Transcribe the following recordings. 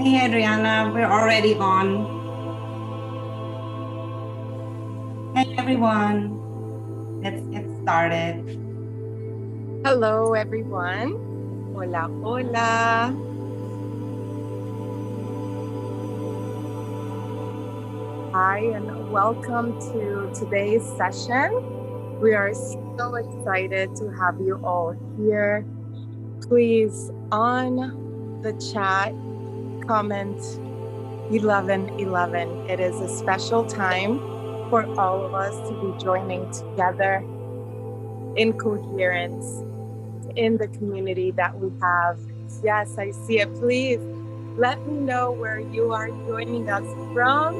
Hey Adriana, we're already on. Hey everyone, let's get started. Hello, everyone. Hola, hola. Hi, and welcome to today's session. We are so excited to have you all here. Please, on the chat, comment 1111. It is a special time for all of us to be joining together in coherence in the community that we have. Yes, I see it. Please let me know where you are joining us from.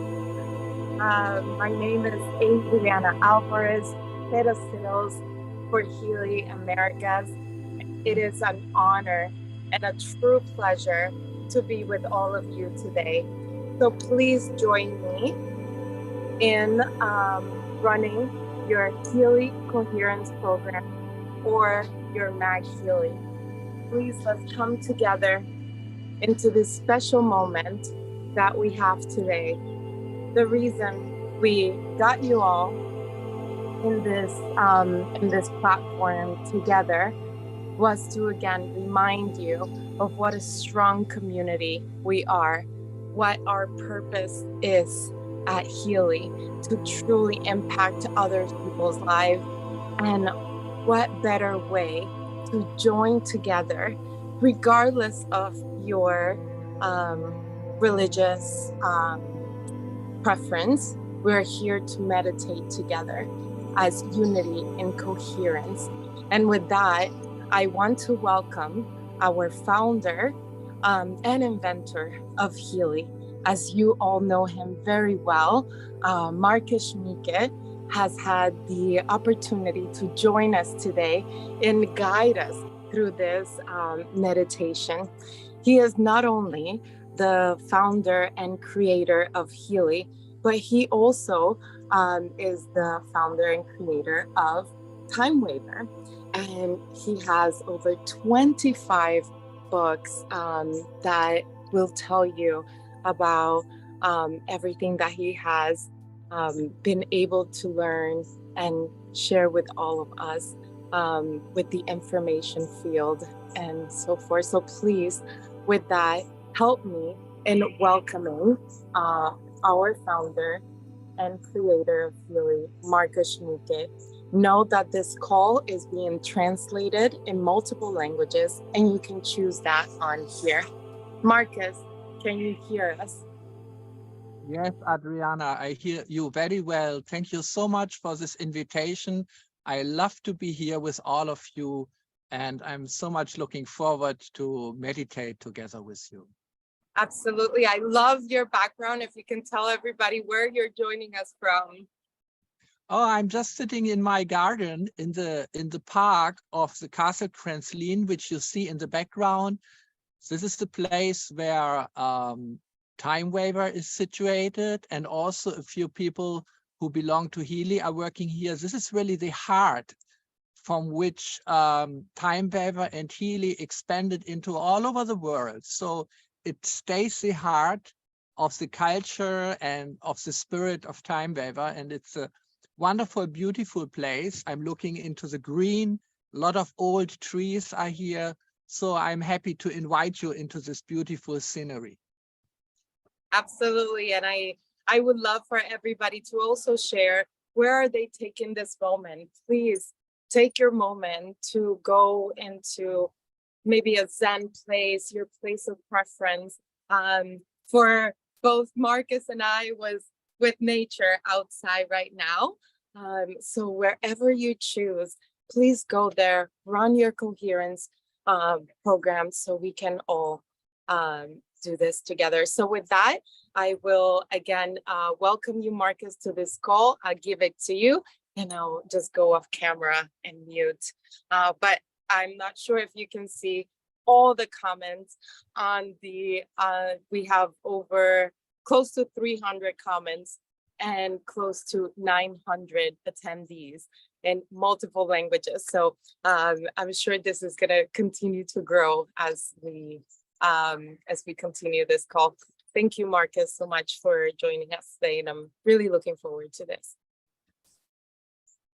My name is Adriana Alvarez, Head of Sales for Healy Americas. It is an honor and a true pleasure to be with all of you today. So please join me in running your Healy Coherence program or your MAG Healy. Please, let's come together into this special moment that we have today. The reason we got you all in this platform together was to again remind you of what a strong community we are, what our purpose is at Healy, to truly impact other people's lives, and what better way to join together, regardless of your religious preference. We're here to meditate together as unity and coherence. And with that, I want to welcome our founder and inventor of Healy. As you all know him very well, Marcus Schmieke has had the opportunity to join us today and guide us through this meditation. He is not only the founder and creator of Healy, but he also is the founder and creator of TimeWaver. And he has over 25 books that will tell you about everything that he has been able to learn and share with all of us with the information field and so forth. So please, with that, help me in welcoming our founder and creator of Healy, Marcus Schmieke. Know that this call is being translated in multiple languages, and you can choose that on here. Marcus, can you hear us? Yes, Adriana, I hear you very well. Thank you so much for this invitation. I love to be here with all of you, and I'm so much looking forward to meditate together with you. Absolutely. I love your background. If you can tell everybody where you're joining us from. Oh, I'm just sitting in my garden in the park of the Castle Kranzlin, which you see in the background. This is the place where TimeWaver is situated, and also a few people who belong to Healy are working here. This is really the heart from which TimeWaver and Healy expanded into all over the world. So it stays the heart of the culture and of the spirit of TimeWaver, and it's a wonderful, beautiful place. I'm looking into the green. A lot of old trees are here. So I'm happy to invite you into this beautiful scenery. Absolutely. And I would love for everybody to also share, where are they taking this moment? Please take your moment to go into maybe a Zen place, your place of preference. For both Marcus and I was with nature outside right now. So wherever you choose, please go there, run your coherence program so we can all do this together. So with that, I will again welcome you, Marcus, to this call. I'll give it to you, and I'll just go off camera and mute. But I'm not sure if you can see all the comments on the, we have over close to 300 comments and close to 900 attendees in multiple languages. So I'm sure this is going to continue to grow as we as we continue this call. Thank you, Marcus, so much for joining us today, and I'm really looking forward to this.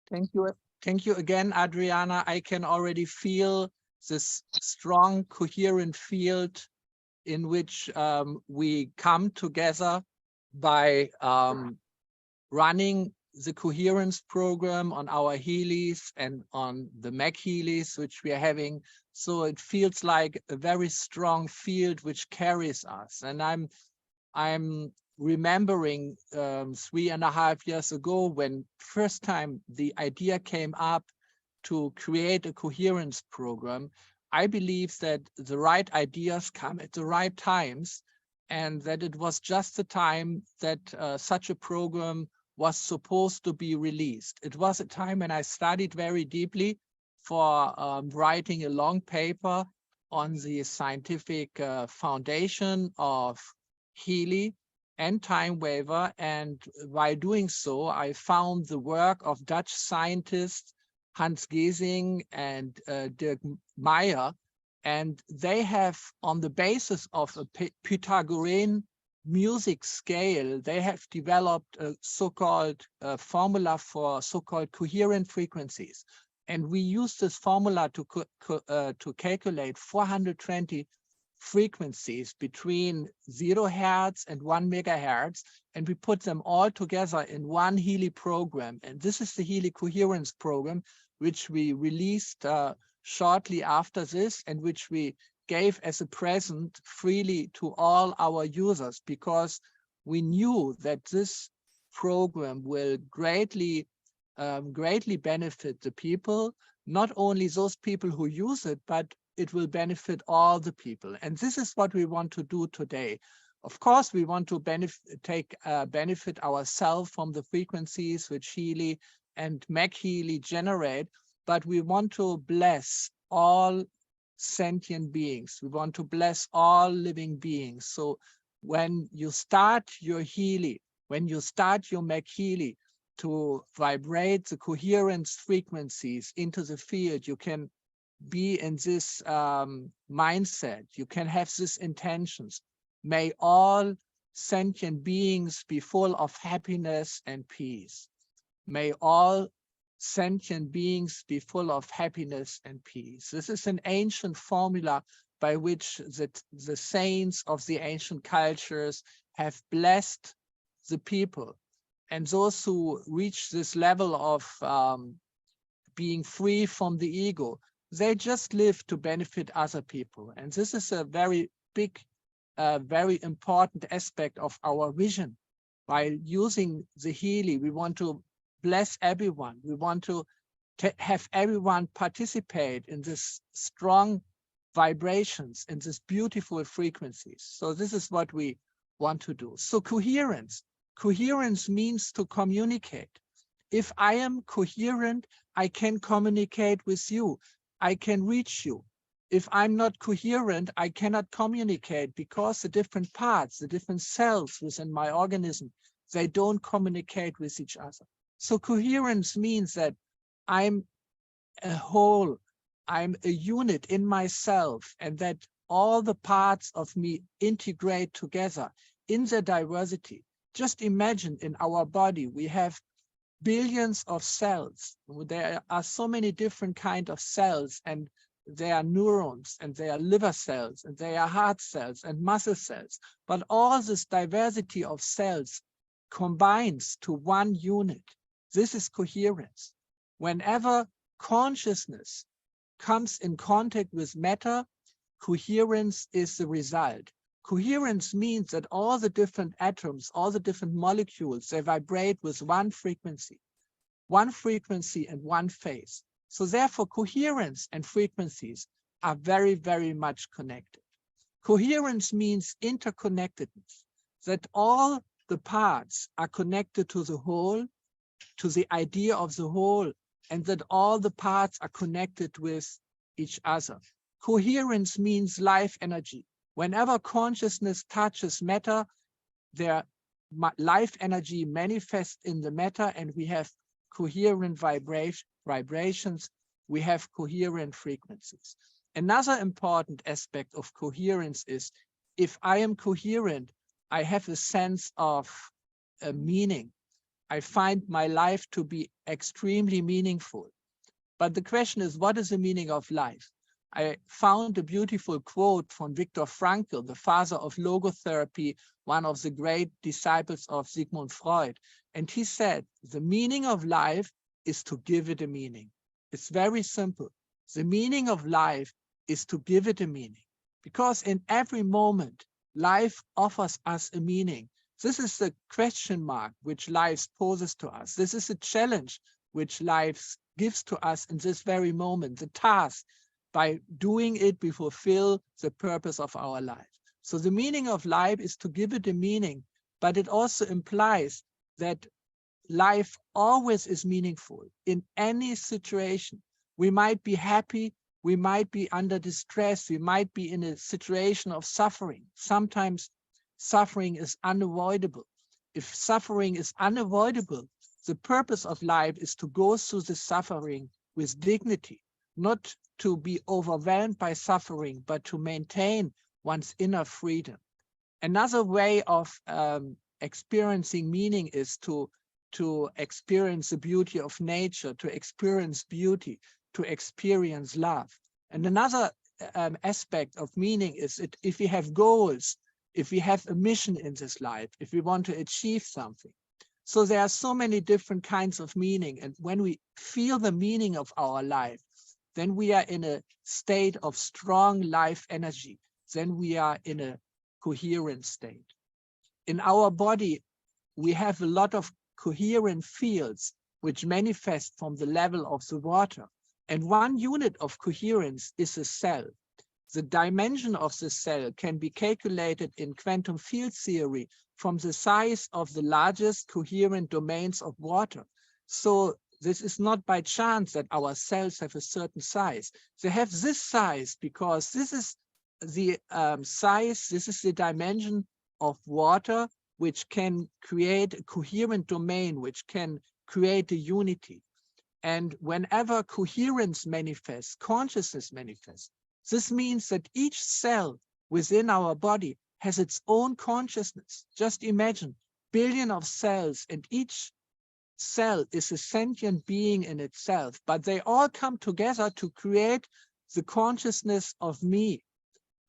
Thank you. Thank you again, Adriana. I can already feel this strong, coherent field in which we come together by running the coherence program on our Healys and on the Mac Healys, which we are having. So it feels like a very strong field which carries us. And I'm remembering 3.5 years ago when first time the idea came up to create a coherence program. I believe that the right ideas come at the right times, and that it was just the time that such a program was supposed to be released. It was a time when I studied very deeply for writing a long paper on the scientific foundation of Healy and TimeWaver, and by doing so, I found the work of Dutch scientists Hans Gesing and Dirk Meyer, and they have, on the basis of a Pythagorean music scale, they have developed a so-called formula for so-called coherent frequencies. And we use this formula to calculate 420 frequencies between 0 Hertz and 1 megahertz, and we put them all together in one Healy program. And this is the Healy coherence program, which we released shortly after this, and which we gave as a present freely to all our users, because we knew that this program will greatly benefit the people, not only those people who use it, but it will benefit all the people. And this is what we want to do today. Of course, we want to benefit ourselves from the frequencies which Healy and Mac Healy generate, but we want to bless all sentient beings. We want to bless all living beings. So when you start your Healy, when you start your Mac Healy to vibrate the coherence frequencies into the field, you can be in this mindset. You can have these intentions. May all sentient beings be full of happiness and peace. May all sentient beings be full of happiness and peace. This is an ancient formula by which the saints of the ancient cultures have blessed the people. And those who reach this level of being free from the ego, they just live to benefit other people. And this is a very big, very important aspect of our vision. By using the Healy, we want to bless everyone. We want to have everyone participate in this strong vibrations, in this beautiful frequencies. So this is what we want to do. So coherence. Coherence means to communicate. If I am coherent, I can communicate with you. I can reach you. If I'm not coherent, I cannot communicate, because the different parts, the different cells within my organism, they don't communicate with each other. So coherence means that I'm a whole, I'm a unit in myself, and that all the parts of me integrate together in their diversity. Just imagine in our body, we have billions of cells. There are so many different kinds of cells, and there are neurons, and there are liver cells, and there are heart cells and muscle cells. But all this diversity of cells combines to one unit. This is coherence. Whenever consciousness comes in contact with matter, coherence is the result. Coherence means that all the different atoms, all the different molecules, they vibrate with one frequency and one phase. So therefore, coherence and frequencies are very, very much connected. Coherence means interconnectedness, that all the parts are connected to the whole, to the idea of the whole, and that all the parts are connected with each other. Coherence means life energy. Whenever consciousness touches matter, their life energy manifests in the matter, and we have coherent vibrations, we have coherent frequencies. Another important aspect of coherence is if I am coherent, I have a sense of a meaning. I find my life to be extremely meaningful. But the question is, what is the meaning of life? I found a beautiful quote from Viktor Frankl, the father of logotherapy, one of the great disciples of Sigmund Freud. And he said, the meaning of life is to give it a meaning. It's very simple. The meaning of life is to give it a meaning. Because in every moment, life offers us a meaning. This is the question mark which life poses to us. This is a challenge which life gives to us in this very moment, the task. By doing it, we fulfill the purpose of our life. So the meaning of life is to give it a meaning, but it also implies that life always is meaningful in any situation. We might be happy, we might be under distress, we might be in a situation of suffering. Sometimes suffering is unavoidable. If suffering is unavoidable, the purpose of life is to go through the suffering with dignity, not to be overwhelmed by suffering, but to maintain one's inner freedom. Another way of experiencing meaning is to experience the beauty of nature, to experience beauty, to experience love. And another aspect of meaning is that if we have goals, if we have a mission in this life, if we want to achieve something. So there are so many different kinds of meaning. And when we feel the meaning of our life, then we are in a state of strong life energy. Then we are in a coherent state. In our body, we have a lot of coherent fields which manifest from the level of the water. And one unit of coherence is a cell. The dimension of the cell can be calculated in quantum field theory from the size of the largest coherent domains of water. So this is not by chance that our cells have a certain size. They have this size because this is the size, this is the dimension of water which can create a coherent domain, which can create a unity. And whenever coherence manifests, consciousness manifests, this means that each cell within our body has its own consciousness. Just imagine billions of cells, and each cell is a sentient being in itself, but they all come together to create the consciousness of me.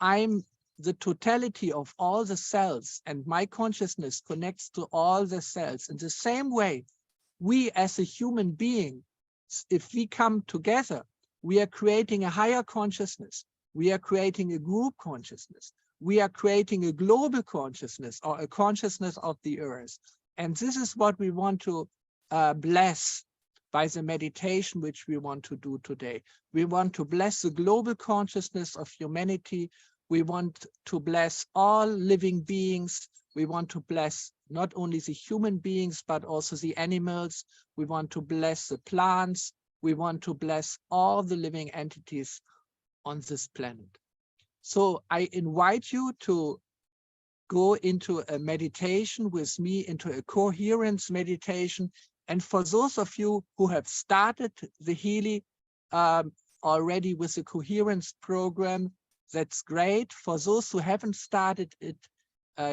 I'm the totality of all the cells, and my consciousness connects to all the cells. In the same way, we as a human being, if we come together, we are creating a higher consciousness. We are creating a group consciousness. We are creating a global consciousness, or a consciousness of the earth. And this is what we want to bless by the meditation which we want to do today. We want to bless the global consciousness of humanity. We want to bless all living beings. We want to bless not only the human beings, but also the animals. We want to bless the plants. We want to bless all the living entities on this planet. So I invite you to go into a meditation with me, into a coherence meditation. And for those of you who have started the Healy already with the coherence program, that's great. For those who haven't started it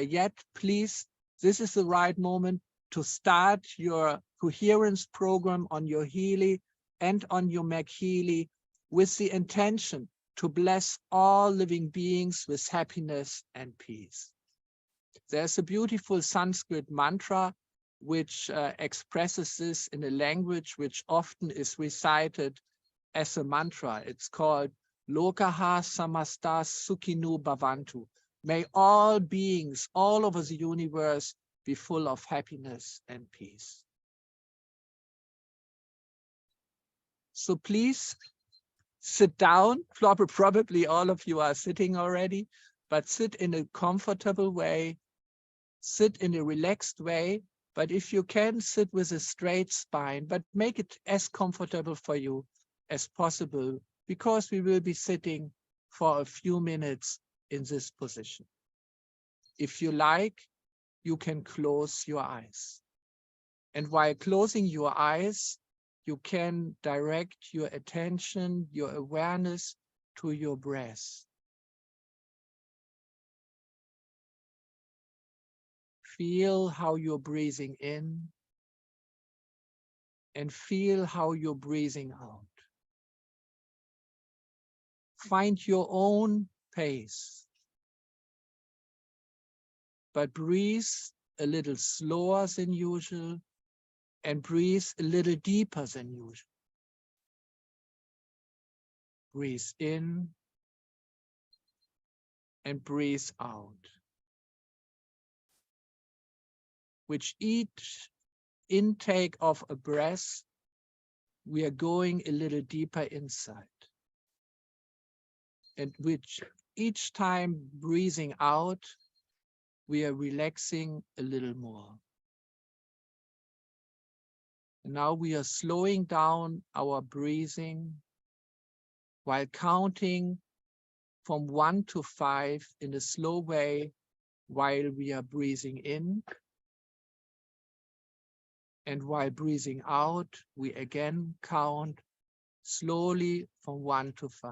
yet, please, this is the right moment to start your coherence program on your Healy and on your Healy with the intention to bless all living beings with happiness and peace. There's a beautiful Sanskrit mantra which expresses this in a language which often is recited as a mantra. It's called Lokaha Samastas Sukhino Bhavantu. May all beings all over the universe be full of happiness and peace. So please sit down. Probably all of you are sitting already, but sit in a comfortable way, sit in a relaxed way. But if you can, sit with a straight spine, but make it as comfortable for you as possible, because we will be sitting for a few minutes in this position. If you like, you can close your eyes. And while closing your eyes, you can direct your attention, your awareness to your breath. Feel how you're breathing in and feel how you're breathing out. Find your own pace, but breathe a little slower than usual and breathe a little deeper than usual. Breathe in and breathe out. With each intake of a breath, we are going a little deeper inside. And with each time breathing out, we are relaxing a little more. And now we are slowing down our breathing while counting from 1 to 5 in a slow way while we are breathing in. And while breathing out, we again count slowly from 1 to 5.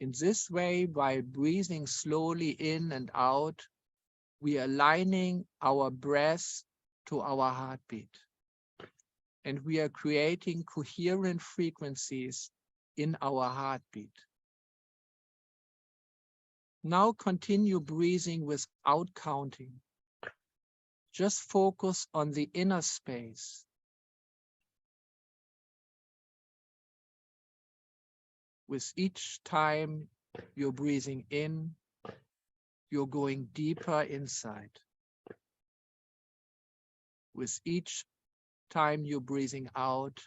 In this way, by breathing slowly in and out, we are aligning our breath to our heartbeat. And we are creating coherent frequencies in our heartbeat. Now continue breathing without counting. Just focus on the inner space. With each time you're breathing in, you're going deeper inside. With each time you're breathing out,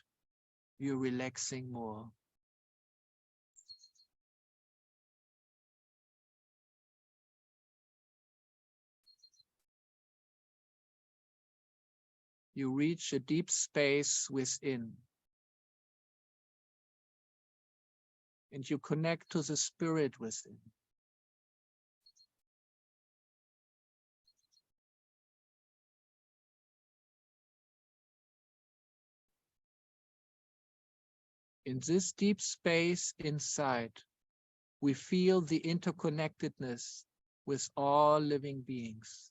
you're relaxing more. You reach a deep space within. And you connect to the spirit within. In this deep space inside, we feel the interconnectedness with all living beings.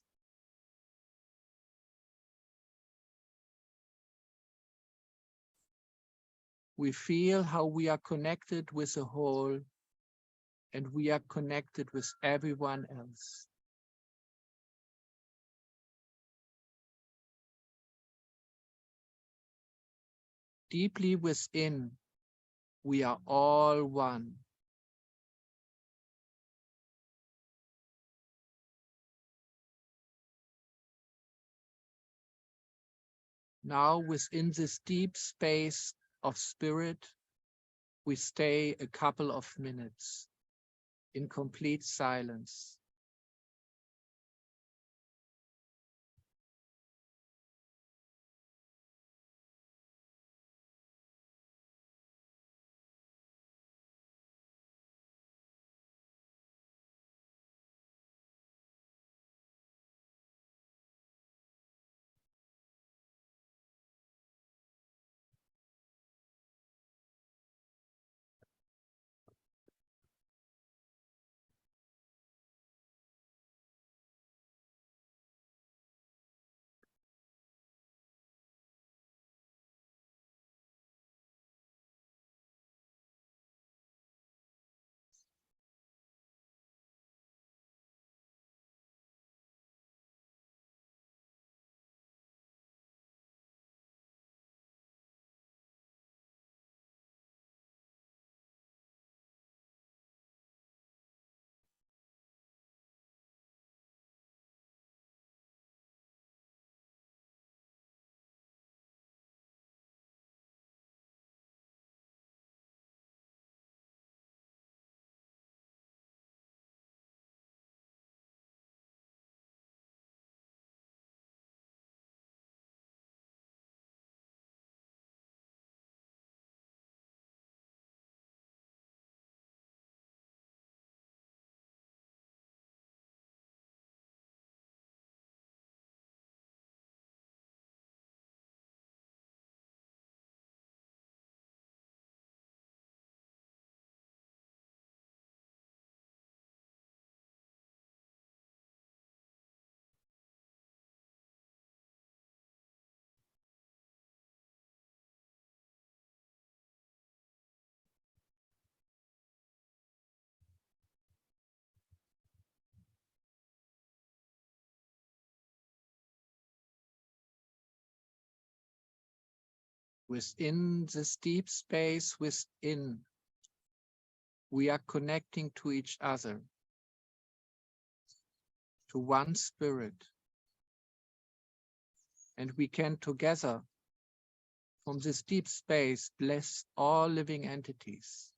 We feel how we are connected with the whole, and we are connected with everyone else. Deeply within, we are all one. Now within this deep space of spirit, we stay a couple of minutes in complete silence. Within this deep space within, we are connecting to each other, to one spirit. And we can together, from this deep space, bless all living entities.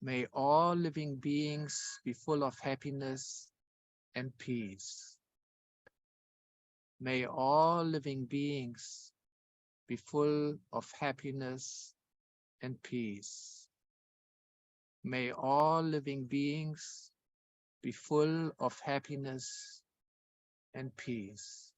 May all living beings be full of happiness and peace. May all living beings be full of happiness and peace. May all living beings be full of happiness and peace.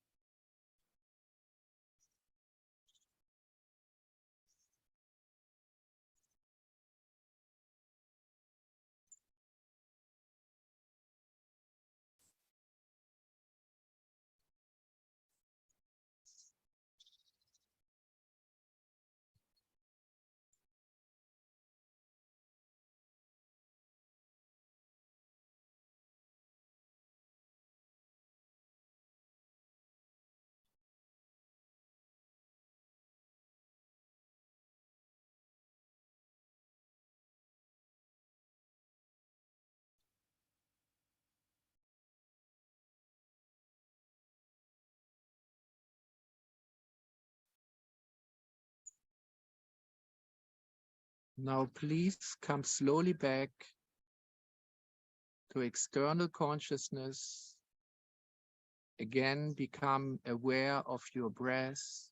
Now please come slowly back to external consciousness. Again, become aware of your breath.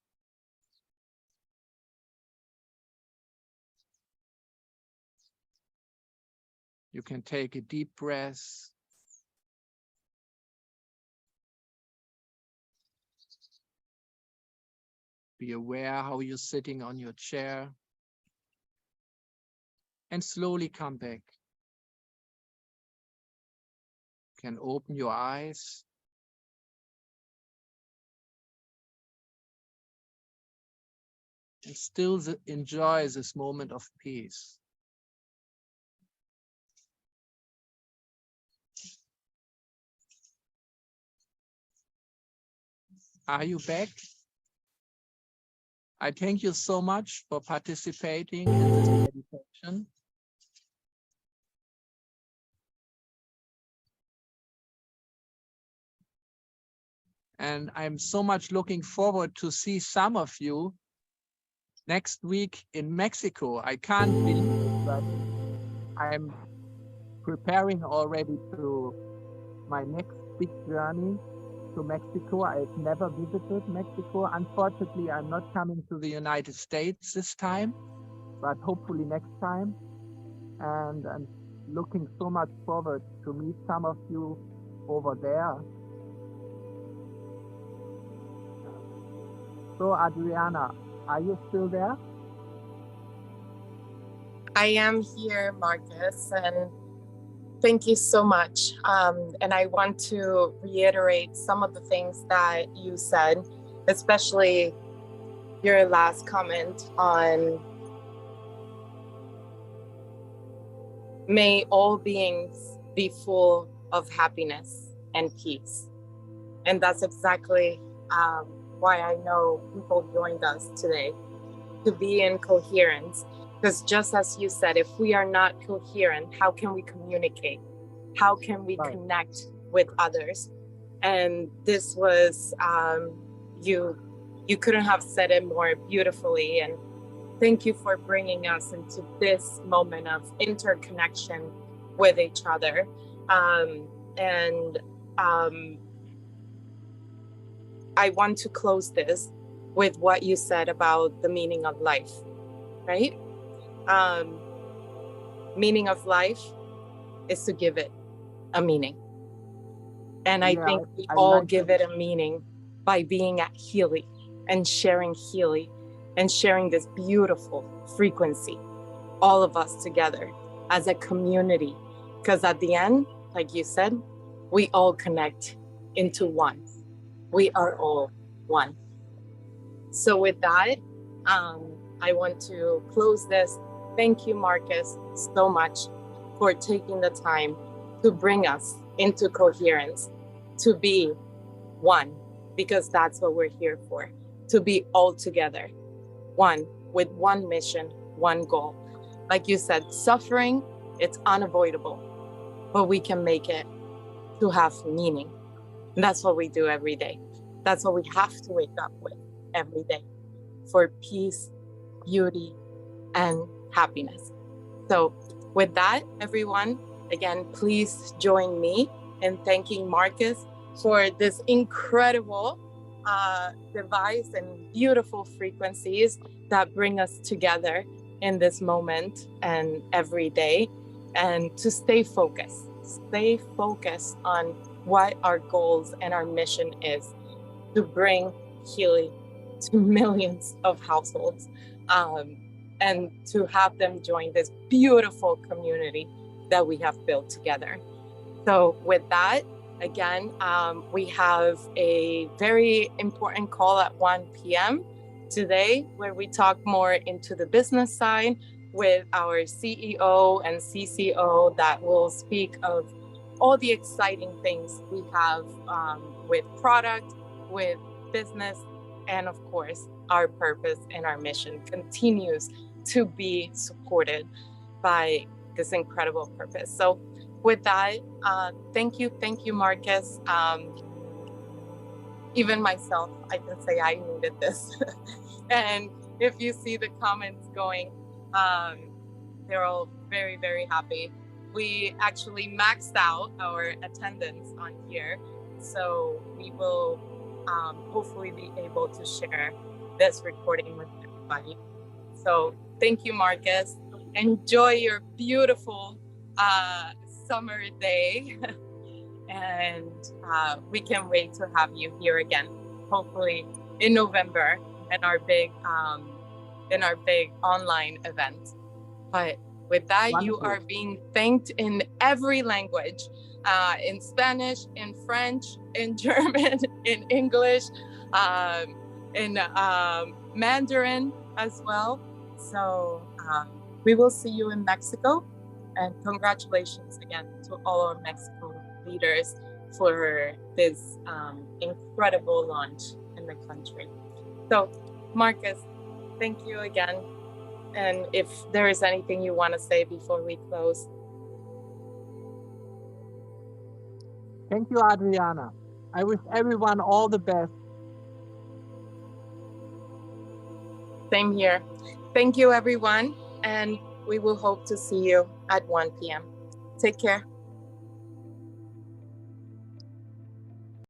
You can take a deep breath. Be aware how you're sitting on your chair. And slowly come back. You can open your eyes. And still enjoy this moment of peace. Are you back? I thank you so much for participating in this meditation. And I'm so much looking forward to see some of you next week in Mexico. I can't believe it, but I'm preparing already to my next big journey to Mexico. I've never visited Mexico. Unfortunately, I'm not coming to the United States this time, but hopefully next time. And I'm looking so much forward to meet some of you over there. So Adriana, are you still there? I am here, Marcus, and thank you so much. And I want to reiterate some of the things that you said, especially your last comment on may all beings be full of happiness and peace. And that's exactly why I know people joined us today, to be in coherence. Because just as you said, if we are not coherent, how can we communicate? How can we connect with others? And this was, you couldn't have said it more beautifully. And thank you for bringing us into this moment of interconnection with each other. I want to close this with what you said about the meaning of life, right? Meaning of life is to give it a meaning. And I think we all give it a meaning by being at Healy and sharing Healy and sharing this beautiful frequency, all of us together as a community. Because at the end, like you said, we all connect into one. We are all one. So with that, I want to close this. Thank you, Marcus, so much for taking the time to bring us into coherence, to be one, because that's what we're here for. to be all together, one, with one mission, one goal. Like you said, suffering, it's unavoidable, but we can make it to have meaning. And that's what we do every day. That's what we have to wake up with every day, for peace, beauty, and happiness. So with that, everyone, again, please join me in thanking Marcus for this incredible device and beautiful frequencies that bring us together in this moment and every day, and to stay focused on what our goals and our mission is, to bring Healy to millions of households, and to have them join this beautiful community that we have built together. So with that, again, we have a very important call at 1 p.m. today, where we talk more into the business side with our CEO and CCO, that will speak of all the exciting things we have with product, with business, and of course, our purpose and our mission continues to be supported by this incredible purpose. So with that, thank you, Marcus. Even myself, I can say I needed this. And if you see the comments going, they're all very, very happy. We actually maxed out our attendance on here, so we will hopefully be able to share this recording with everybody. So thank you, Marcus. Enjoy your beautiful summer day. And we can wait to have you here again, hopefully in November, in our big online event. But with that, Wonderful. You are being thanked in every language, in Spanish, in French, in German, in English, in Mandarin as well. So we will see you in Mexico, and congratulations again to all our Mexico leaders for this incredible launch in the country. So Marcus, thank you again. And if there is anything you want to say before we close. Thank you, Adriana. I wish everyone all the best. Same here. Thank you, everyone. And we will hope to see you at 1 p.m. Take care.